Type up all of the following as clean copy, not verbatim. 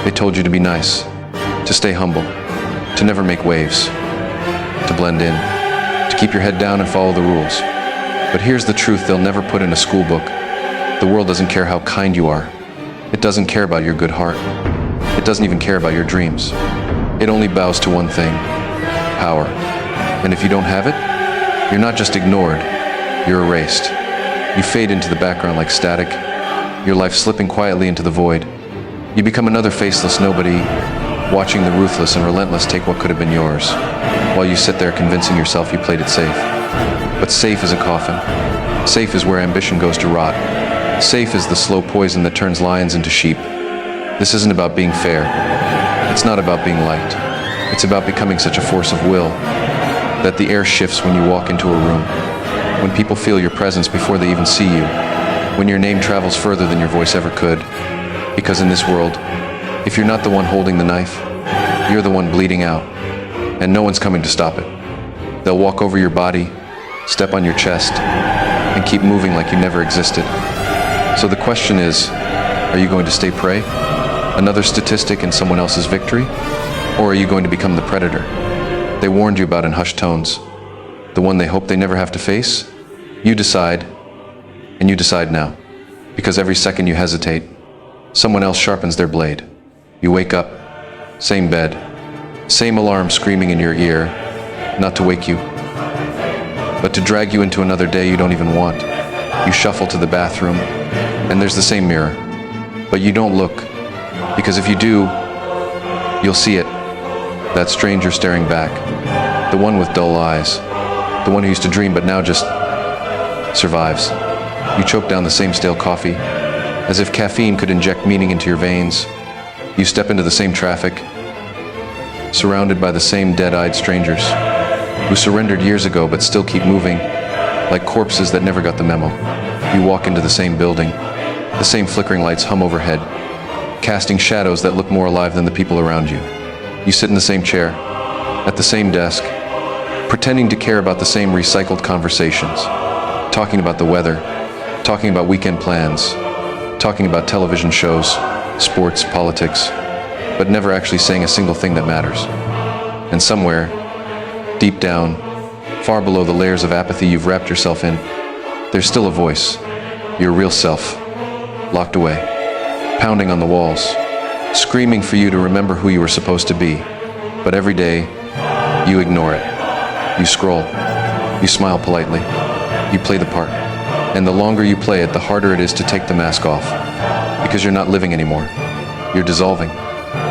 They told you to be nice, to stay humble, to never make waves, to blend in, to keep your head down and follow the rules. But here's the truth they'll never put in a school book. The world doesn't care how kind you are. It doesn't care about your good heart. It doesn't even care about your dreams. It only bows to one thing: power. And if you don't have it, you're not just ignored, you're erased. You fade into the background like static, your life slipping quietly into the void. You become another faceless nobody, watching the ruthless and relentless take what could have been yours, while you sit there convincing yourself you played it safe. But safe is a coffin. Safe is where ambition goes to rot. Safe is the slow poison that turns lions into sheep. This isn't about being fair. It's not about being liked. It's about becoming such a force of will that the air shifts when you walk into a room, when people feel your presence before they even see you, when your name travels further than your voice ever could. Because in this world, if you're not the one holding the knife, you're the one bleeding out, and no one's coming to stop it. They'll walk over your body, step on your chest, and keep moving like you never existed. So the question is, are you going to stay prey? Another statistic in someone else's victory? Or are you going to become the predator they warned you about in hushed tones? The one they hope they never have to face? You decide, and you decide now. Because every second you hesitate, someone else sharpens their blade. You wake up, same bed, same alarm screaming in your ear, not to wake you, but to drag you into another day you don't even want. You shuffle to the bathroom, and there's the same mirror. But you don't look, because if you do, you'll see it. That stranger staring back, the one with dull eyes, the one who used to dream but now just survives. You choke down the same stale coffee, as if caffeine could inject meaning into your veins. You step into the same traffic, surrounded by the same dead-eyed strangers, who surrendered years ago but still keep moving, like corpses that never got the memo. You walk into the same building, the same flickering lights hum overhead, casting shadows that look more alive than the people around you. You sit in the same chair, at the same desk, pretending to care about the same recycled conversations, talking about the weather, talking about weekend plans, talking about television shows, sports, politics, but never actually saying a single thing that matters. And somewhere, deep down, far below the layers of apathy you've wrapped yourself in, there's still a voice, your real self, locked away, pounding on the walls, screaming for you to remember who you were supposed to be. But every day, you ignore it. You scroll, you smile politely, you play the part. And the longer you play it, the harder it is to take the mask off. Because you're not living anymore. You're dissolving,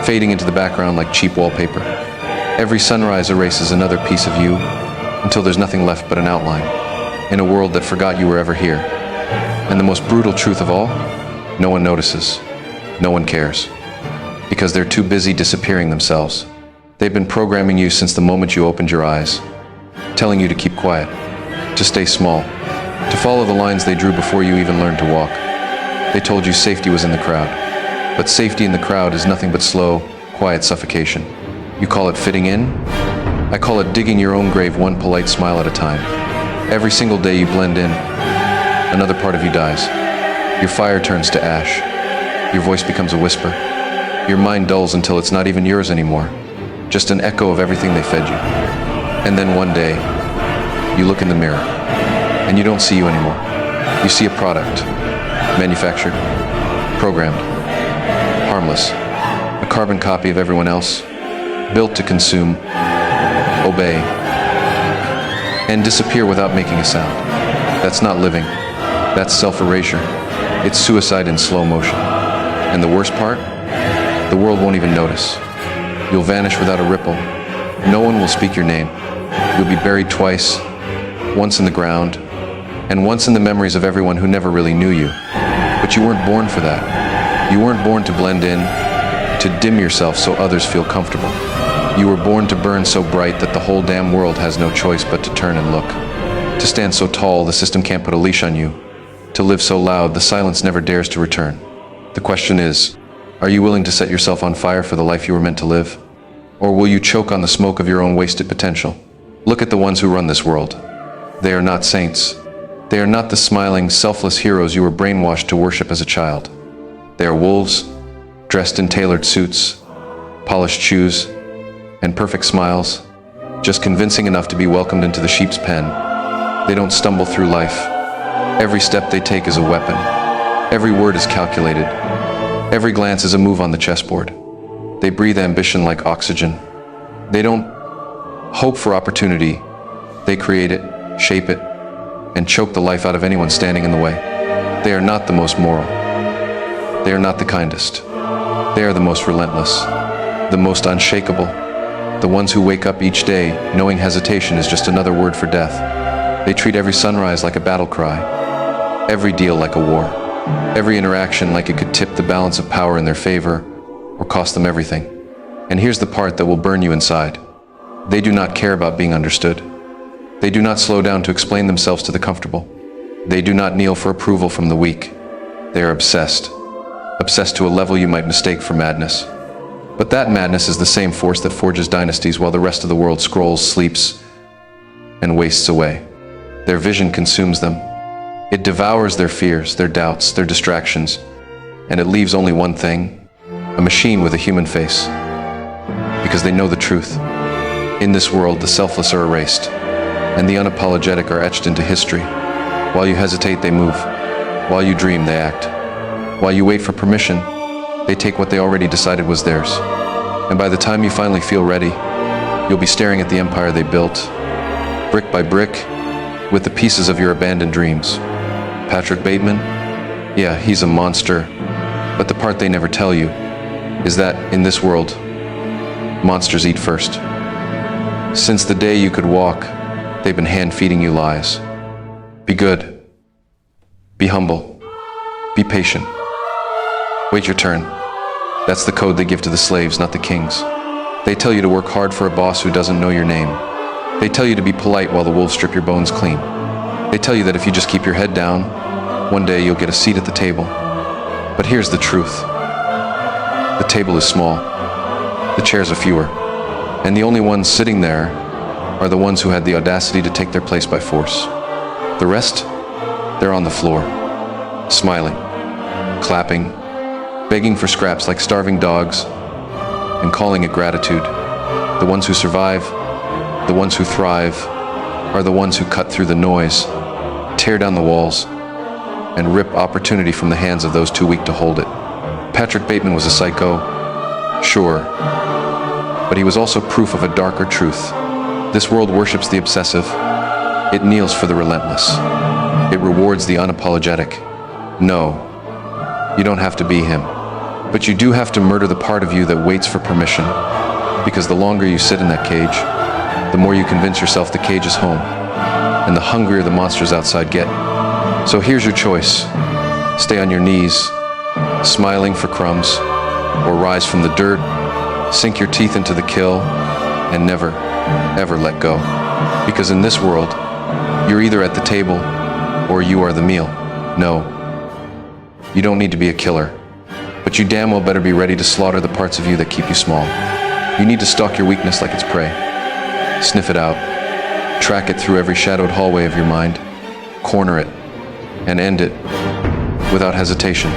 fading into the background like cheap wallpaper. Every sunrise erases another piece of you until there's nothing left but an outline, in a world that forgot you were ever here. And the most brutal truth of all, no one notices, no one cares, because they're too busy disappearing themselves. They've been programming you since the moment you opened your eyes, telling you to keep quiet, to stay small, to follow the lines they drew before you even learned to walk. They told you safety was in the crowd, but safety in the crowd is nothing but slow, quiet suffocation. You call it fitting in? I call it digging your own grave one polite smile at a time. Every single day you blend in, another part of you dies. Your fire turns to ash. Your voice becomes a whisper. Your mind dulls until it's not even yours anymore, just an echo of everything they fed you. And then one day, you look in the mirror, and you don't see you anymore. You see a product, manufactured, programmed, harmless, a carbon copy of everyone else, built to consume, obey, and disappear without making a sound. That's not living. That's self-erasure. It's suicide in slow motion. And the worst part? The world won't even notice. You'll vanish without a ripple. No one will speak your name. You'll be buried twice, once in the ground, and once in the memories of everyone who never really knew you. But you weren't born for that. You weren't born to blend in, to dim yourself so others feel comfortable. You were born to burn so bright that the whole damn world has no choice but to turn and look. To stand so tall the system can't put a leash on you. To live so loud the silence never dares to return. The question is, are you willing to set yourself on fire for the life you were meant to live? Or will you choke on the smoke of your own wasted potential? Look at the ones who run this world. They are not saints. They are not the smiling, selfless heroes you were brainwashed to worship as a child. They are wolves, dressed in tailored suits, polished shoes, and perfect smiles, just convincing enough to be welcomed into the sheep's pen. They don't stumble through life. Every step they take is a weapon. Every word is calculated. Every glance is a move on the chessboard. They breathe ambition like oxygen. They don't hope for opportunity. They create it, shape it, and choke the life out of anyone standing in the way. They are not the most moral. They are not the kindest. They are the most relentless, the most unshakable, the ones who wake up each day knowing hesitation is just another word for death. They treat every sunrise like a battle cry, every deal like a war, every interaction like it could tip the balance of power in their favor or cost them everything. And here's the part that will burn you inside. They do not care about being understood. They do not slow down to explain themselves to the comfortable. They do not kneel for approval from the weak. They are obsessed to a level you might mistake for madness. But that madness is the same force that forges dynasties while the rest of the world scrolls, sleeps, and wastes away. Their vision consumes them. It devours their fears, their doubts, their distractions, and it leaves only one thing, a machine with a human face. Because they know the truth. In this world, the selfless are erased, and the unapologetic are etched into history. While you hesitate, they move. While you dream, they act. While you wait for permission, they take what they already decided was theirs. And by the time you finally feel ready, you'll be staring at the empire they built, brick by brick, with the pieces of your abandoned dreams. Patrick Bateman? Yeah, he's a monster. But the part they never tell you is that, in this world, monsters eat first. Since the day you could walk, they've been hand-feeding you lies. Be good. Be humble. Be patient. Wait your turn. That's the code they give to the slaves, not the kings. They tell you to work hard for a boss who doesn't know your name. They tell you to be polite while the wolves strip your bones clean. They tell you that if you just keep your head down, one day you'll get a seat at the table. But here's the truth. The table is small. The chairs are fewer. And the only ones sitting there are the ones who had the audacity to take their place by force. The rest, they're on the floor, smiling, clapping, begging for scraps like starving dogs, and calling it gratitude. The ones who survive, the ones who thrive, are the ones who cut through the noise, tear down the walls, and rip opportunity from the hands of those too weak to hold it. Patrick Bateman was a psycho, sure, but he was also proof of a darker truth. This world worships the obsessive. It kneels for the relentless. It rewards the unapologetic. No, you don't have to be him. But you do have to murder the part of you that waits for permission. Because the longer you sit in that cage, the more you convince yourself the cage is home. And the hungrier the monsters outside get. So here's your choice. Stay on your knees, smiling for crumbs, or rise from the dirt, sink your teeth into the kill, and never, ever let go. Because in this world, you're either at the table, or you are the meal. No, you don't need to be a killer. But you damn well better be ready to slaughter the parts of you that keep you small. You need to stalk your weakness like it's prey. Sniff it out. Track it through every shadowed hallway of your mind. Corner it. And end it. Without hesitation.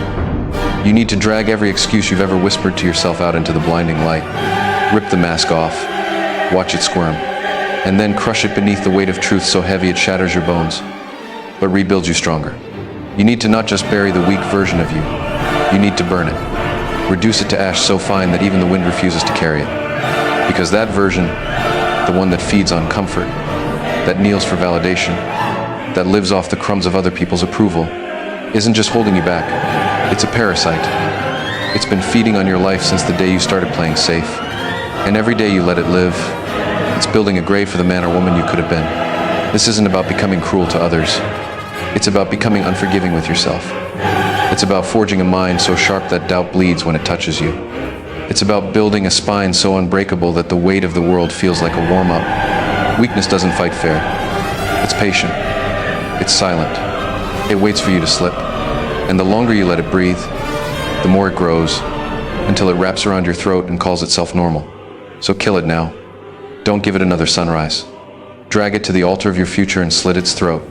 You need to drag every excuse you've ever whispered to yourself out into the blinding light. Rip the mask off. Watch it squirm. And then crush it beneath the weight of truth so heavy it shatters your bones. But rebuilds you stronger. You need to not just bury the weak version of you. You need to burn it. Reduce it to ash so fine that even the wind refuses to carry it. Because that version, the one that feeds on comfort, that kneels for validation, that lives off the crumbs of other people's approval, isn't just holding you back. It's a parasite. It's been feeding on your life since the day you started playing safe. And every day you let it live, it's building a grave for the man or woman you could have been. This isn't about becoming cruel to others. It's about becoming unforgiving with yourself. It's about forging a mind so sharp that doubt bleeds when it touches you. It's about building a spine so unbreakable that the weight of the world feels like a warm-up. Weakness doesn't fight fair. It's patient. It's silent. It waits for you to slip. And the longer you let it breathe, the more it grows, until it wraps around your throat and calls itself normal. So kill it now. Don't give it another sunrise. Drag it to the altar of your future and slit its throat.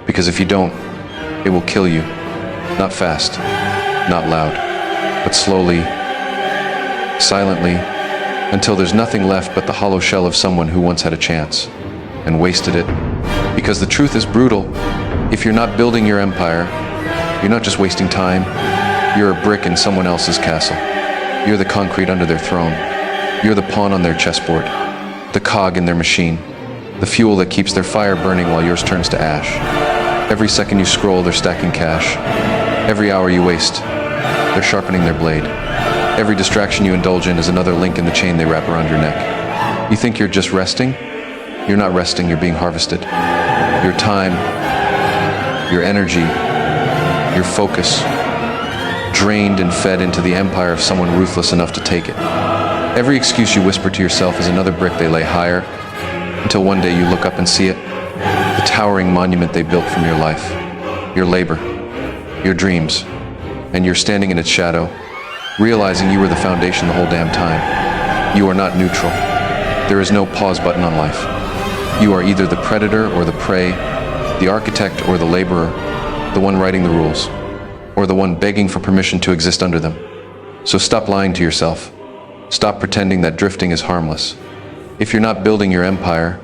Because if you don't, it will kill you. Not fast, not loud, but slowly, silently, until there's nothing left but the hollow shell of someone who once had a chance and wasted it. Because the truth is brutal. If you're not building your empire, you're not just wasting time, you're a brick in someone else's castle. You're the concrete under their throne. You're the pawn on their chessboard, the cog in their machine, the fuel that keeps their fire burning while yours turns to ash. Every second you scroll, they're stacking cash. Every hour you waste, they're sharpening their blade. Every distraction you indulge in is another link in the chain they wrap around your neck. You think you're just resting? You're not resting, you're being harvested. Your time, your energy, your focus, drained and fed into the empire of someone ruthless enough to take it. Every excuse you whisper to yourself is another brick they lay higher, until one day you look up and see it, the towering monument they built from your life, your labor, your dreams, and you're standing in its shadow, realizing you were the foundation the whole damn time. You are not neutral. There is no pause button on life. You are either the predator or the prey, the architect or the laborer, the one writing the rules, or the one begging for permission to exist under them. So stop lying to yourself. Stop pretending that drifting is harmless. If you're not building your empire,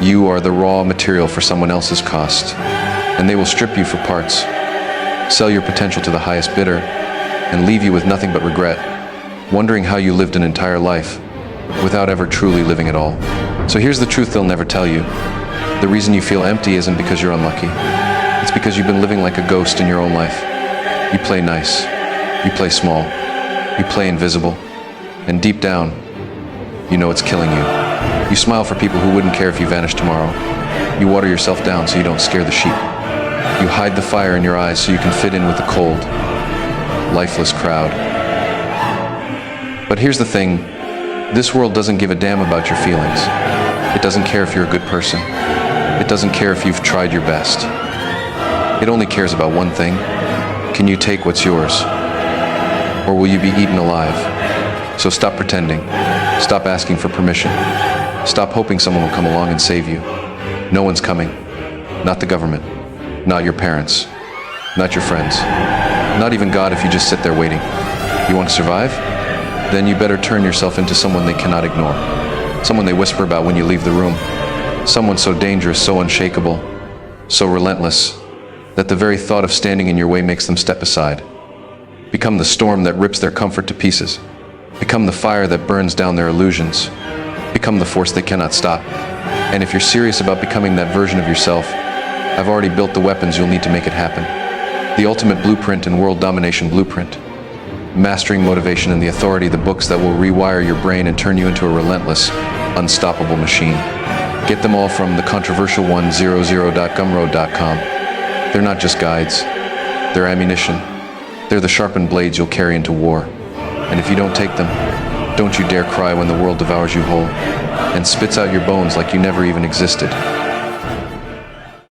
you are the raw material for someone else's cost, and they will strip you for parts, sell your potential to the highest bidder, and leave you with nothing but regret, wondering how you lived an entire life without ever truly living at all. So here's the truth they'll never tell you. The reason you feel empty isn't because you're unlucky. It's because you've been living like a ghost in your own life. You play nice, you play small, you play invisible, and deep down, you know it's killing you. You smile for people who wouldn't care if you vanished tomorrow. You water yourself down so you don't scare the sheep. You hide the fire in your eyes so you can fit in with the cold, lifeless crowd. But here's the thing, this world doesn't give a damn about your feelings. It doesn't care if you're a good person. It doesn't care if you've tried your best. It only cares about one thing. Can you take what's yours? Or will you be eaten alive? So stop pretending. Stop asking for permission. Stop hoping someone will come along and save you. No one's coming. Not the government. Not your parents. Not your friends. Not even God if you just sit there waiting. You want to survive? Then you better turn yourself into someone they cannot ignore. Someone they whisper about when you leave the room. Someone so dangerous, so unshakable, so relentless, that the very thought of standing in your way makes them step aside. Become the storm that rips their comfort to pieces. Become the fire that burns down their illusions. Become the force they cannot stop. And if you're serious about becoming that version of yourself, I've already built the weapons you'll need to make it happen. The ultimate blueprint and world domination blueprint. Mastering motivation and the authority, the books that will rewire your brain and turn you into a relentless, unstoppable machine. Get them all from thecontroversial100.gumroad.com. They're not just guides. They're ammunition. They're the sharpened blades you'll carry into war. And if you don't take them, don't you dare cry when the world devours you whole and spits out your bones like you never even existed.